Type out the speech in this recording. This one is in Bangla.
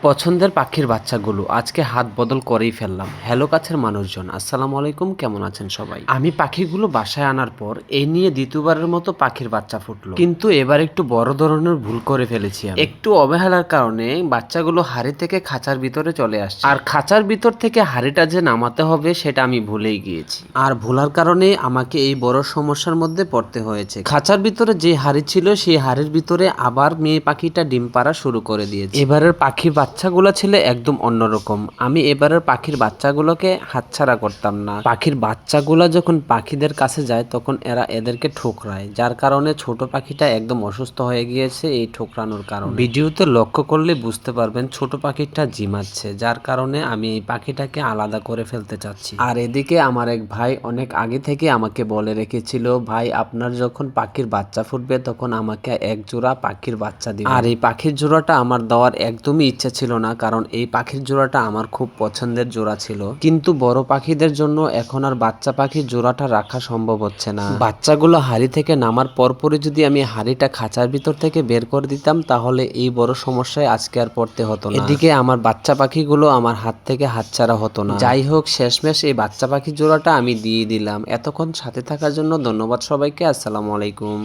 পছন্দের পাখির বাচ্চাগুলো আজকে হাত বদল করেই ফেললাম। হ্যালো কাছের মানুষজন, আসসালামু আলাইকুম, কেমন আছেন সবাই? আমি পাখিগুলো বাসায় আনার পর এই নিয়ে দ্বিতীয়বারের মতো পাখির বাচ্চা ফুটলো, কিন্তু এবার একটু বড় ধরনের ভুল করে ফেলেছি। একটু অবহেলার কারণে বাচ্চাগুলো হাড়ি থেকে খাঁচার ভিতরে চলে আসছে, আর খাঁচার ভিতর থেকে হাড়িটা যে নামাতে হবে সেটা আমি ভুলেই গিয়েছি, আর ভুলার কারণে আমাকে এই বড় সমস্যার মধ্যে পড়তে হয়েছে। খাঁচার ভিতরে যে হাড়ি ছিল সেই হাড়ির ভিতরে আবার মেয়ে পাখিটা ডিম পাড়া শুরু করে দিয়েছে। এবারের পাখির বাচ্চাগুলো ছিল একদম অন্যরকম। আমি এবারের পাখির বাচ্চাগুলোকে হাতছাড়া করতাম না। পাখির বাচ্চাগুলো যখন পাখিদের কাছে যায় তখন এরা এদেরকে ঠোকরায়, যার কারণে ছোট পাখিটা একদম অসুস্থ হয়ে গিয়েছে এই ঠোকরানোর কারণে। ভিডিওতে লক্ষ্য করলে বুঝতে পারবেন ছোট পাখিটা ঝিমাচ্ছে, যার কারণে আমি এই পাখিটাকে আলাদা করে ফেলতে চাচ্ছি। আর এদিকে আমার এক ভাই অনেক আগে থেকে আমাকে বলে রেখেছিল, ভাই আপনার যখন পাখির বাচ্চা ফুটবে তখন আমাকে এক জোড়া পাখির বাচ্চা দিবেন। আর এই পাখির জোড়াটা আমার দেওয়ার একদমই ইচ্ছা ছিল না, কারণ এই পাখির জোড়াটা আমার খুব পছন্দের জোড়া ছিল। কিন্তু বড় পাখিদের জন্য এখন আর বাচ্চা পাখির জোড়াটা রাখা সম্ভব হচ্ছে না। বাচ্চাগুলো হাড়ি থেকে নামার পরপরই যদি আমি হাড়িটা খাঁচার ভিতর থেকে বের করে দিতাম তাহলে এই বড় সমস্যায় আজকে আর পড়তে হতো না। এদিকে আমার বাচ্চা পাখিগুলো আমার হাত থেকে হাতছাড়া হতো না। যাই হোক, শেষমেশ এই বাচ্চা পাখির জোড়াটা আমি দিয়ে দিলাম। এতক্ষণ সাথে থাকার জন্য ধন্যবাদ সবাইকে। আসসালামু আলাইকুম।